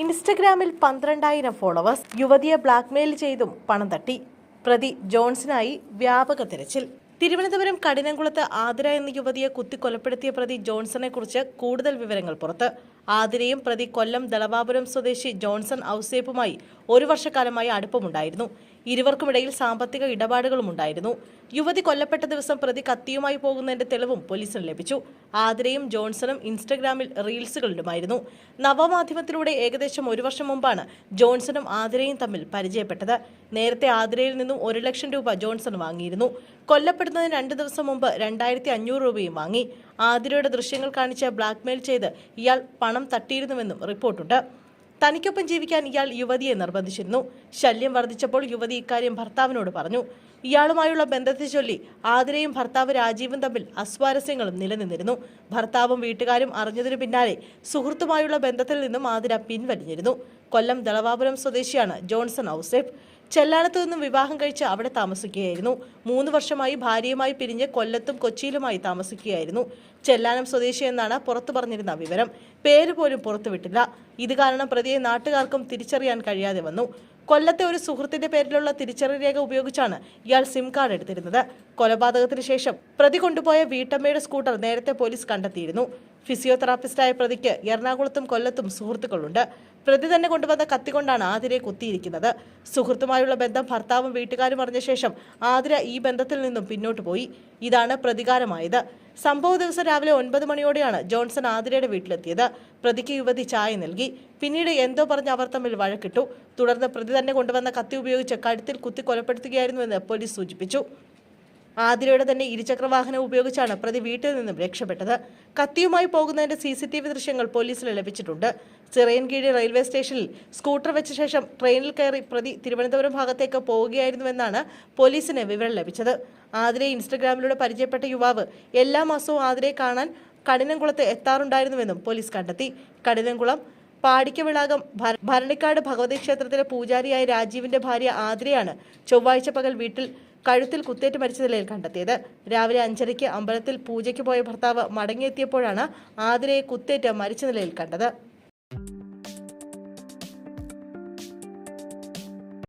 ഇൻസ്റ്റഗ്രാമിൽ 12,000 ഫോളോവേഴ്സ്. യുവതിയെ ബ്ലാക്ക്മെയിൽ ചെയ്തും പണം തട്ടി. പ്രതി ജോൺസനായി വ്യാപക തിരച്ചിൽ. തിരുവനന്തപുരം കഠിനംകുളത്ത് ആതിര എന്ന യുവതിയെ കുത്തിക്കൊലപ്പെടുത്തിയ പ്രതി ജോൺസനെ കുറിച്ച് കൂടുതൽ വിവരങ്ങൾ പുറത്ത്. ആതിരയും പ്രതി കൊല്ലം ദളവാപുരം സ്വദേശി ജോൺസൺ ഔസേപ്പുമായി 1 വർഷക്കാലമായി അടുപ്പമുണ്ടായിരുന്നു. ഇരുവർക്കുമിടയിൽ സാമ്പത്തിക ഇടപാടുകളും ഉണ്ടായിരുന്നു. യുവതി കൊല്ലപ്പെട്ട ദിവസം പ്രതി കത്തിയുമായി പോകുന്നതിന്റെ തെളിവും പോലീസിന് ലഭിച്ചു. ആതിരയും ജോൺസണും ഇൻസ്റ്റഗ്രാമിൽ റീൽസുകളിലുമായിരുന്നു. നവമാധ്യമത്തിലൂടെ ഏകദേശം 1 വർഷം മുമ്പാണ് ജോൺസണും ആതിരയും തമ്മിൽ പരിചയപ്പെട്ടത്. നേരത്തെ ആതിരയിൽ നിന്നും 1 ലക്ഷം രൂപ ജോൺസൺ വാങ്ങിയിരുന്നു. കൊല്ലപ്പെടുന്നതിന് 2 ദിവസം മുമ്പ് 2,500 രൂപയും വാങ്ങി. ആതിരയുടെ ദൃശ്യങ്ങൾ കാണിച്ച് ബ്ലാക്ക്മെയിൽ ചെയ്ത് ഇയാൾ പണം തട്ടിയിരുന്നുവെന്നും റിപ്പോർട്ടുണ്ട്. തനിക്കൊപ്പം ജീവിക്കാൻ ഇയാൾ യുവതിയെ നിർബന്ധിച്ചിരുന്നു. ശല്യം വർദ്ധിച്ചപ്പോൾ യുവതി ഇക്കാര്യം ഭർത്താവിനോട് പറഞ്ഞു. ഇയാളുമായുള്ള ബന്ധത്തെ ചൊല്ലി ആതിരയും ഭർത്താവ് രാജീവും തമ്മിൽ അസ്വാരസ്യങ്ങളും നിലനിന്നിരുന്നു. ഭർത്താവും വീട്ടുകാരും അറിഞ്ഞതിനു പിന്നാലെ സുഹൃത്തുമായുള്ള ബന്ധത്തിൽ നിന്നും ആതിര പിൻവലിഞ്ഞിരുന്നു. കൊല്ലം ദളവാപുരം സ്വദേശിയാണ് ജോൺസൺ ഔസേപ്പ്. ചെല്ലാനത്തു നിന്നും വിവാഹം കഴിച്ച് അവിടെ താമസിക്കുകയായിരുന്നു. 3 വർഷമായി ഭാര്യയുമായി പിരിഞ്ഞ് കൊല്ലത്തും കൊച്ചിയിലുമായി താമസിക്കുകയായിരുന്നു. ചെല്ലാനം സ്വദേശി എന്നാണ് പുറത്തു പറഞ്ഞിരുന്ന വിവരം. പേര് പോലും പുറത്തുവിട്ടില്ല. ഇത് കാരണം പ്രതിയെ നാട്ടുകാർക്കും തിരിച്ചറിയാൻ കഴിയാതെ വന്നു. കൊല്ലത്തെ ഒരു സുഹൃത്തിന്റെ പേരിലുള്ള തിരിച്ചറിയൽ രേഖ ഉപയോഗിച്ചാണ് ഇയാൾ സിം കാർഡ് എടുത്തിരുന്നത്. കൊലപാതകത്തിന് ശേഷം പ്രതി കൊണ്ടുപോയ വീട്ടമ്മയുടെ സ്കൂട്ടർ നേരത്തെ പോലീസ് കണ്ടെത്തിയിരുന്നു. ഫിസിയോതെറാപ്പിസ്റ്റായ പ്രതിക്ക് എറണാകുളത്തും കൊല്ലത്തും സുഹൃത്തുക്കളുണ്ട്. പ്രതി തന്നെ കൊണ്ടുവന്ന കത്തി കൊണ്ടാണ് ആതിരയെ കുത്തിയിരിക്കുന്നത്. സുഹൃത്തുമായുള്ള ബന്ധം ഭർത്താവും വീട്ടുകാരും അറിഞ്ഞ ശേഷം ആതിര ഈ ബന്ധത്തിൽ നിന്നും പിന്നോട്ട് പോയി. ഇതാണ് പ്രതികാരമായത്. സംഭവ ദിവസം രാവിലെ 9 മണിയോടെയാണ് ജോൺസൺ ആതിരയുടെ വീട്ടിലെത്തിയത്. പ്രതിക്ക് യുവതി ചായ നൽകി. പിന്നീട് എന്തോ പറഞ്ഞ് അവർ തമ്മിൽ വഴക്കിട്ടു. തുടർന്ന് പ്രതി തന്നെ കൊണ്ടുവന്ന കത്തി ഉപയോഗിച്ച് കഴുത്തിൽ കുത്തി കൊലപ്പെടുത്തുകയായിരുന്നുവെന്ന് പോലീസ് സൂചിപ്പിച്ചു. ആതിരയുടെ തന്നെ ഇരുചക്രവാഹനം ഉപയോഗിച്ചാണ് പ്രതി വീട്ടിൽ നിന്നും രക്ഷപ്പെട്ടത്. കത്തിയുമായി പോകുന്നതിന്റെ CCTV ദൃശ്യങ്ങൾ പോലീസിന് ലഭിച്ചിട്ടുണ്ട്. ചിറയൻകീഴ് റെയിൽവേ സ്റ്റേഷനിൽ സ്കൂട്ടർ വെച്ച ശേഷം ട്രെയിനിൽ കയറി പ്രതി തിരുവനന്തപുരം ഭാഗത്തേക്ക് പോവുകയായിരുന്നുവെന്നാണ് പോലീസിന് വിവരം ലഭിച്ചത്. ആതിരയെ ഇൻസ്റ്റഗ്രാമിലൂടെ പരിചയപ്പെട്ട യുവാവ് എല്ലാ മാസവും ആതിരയെ കാണാൻ കഠിനംകുളത്ത് എത്താറുണ്ടായിരുന്നുവെന്നും പോലീസ് കണ്ടെത്തി. കഠിനംകുളം പാടിക്കവിളാകം ഭരണിക്കാട് ഭഗവതി ക്ഷേത്രത്തിലെ പൂജാരിയായ രാജീവിന്റെ ഭാര്യ ആതിരയാണ് ചൊവ്വാഴ്ച പകൽ വീട്ടിൽ കഴുത്തിൽ കുത്തേറ്റ് മരിച്ച നിലയിൽ കണ്ടെത്തിയത്. രാവിലെ 5:30 അമ്പലത്തിൽ പൂജയ്ക്ക് പോയ ഭർത്താവ് മടങ്ങിയെത്തിയപ്പോഴാണ് ആതിരയെ കുത്തേറ്റ് മരിച്ച നിലയിൽ കണ്ടത്.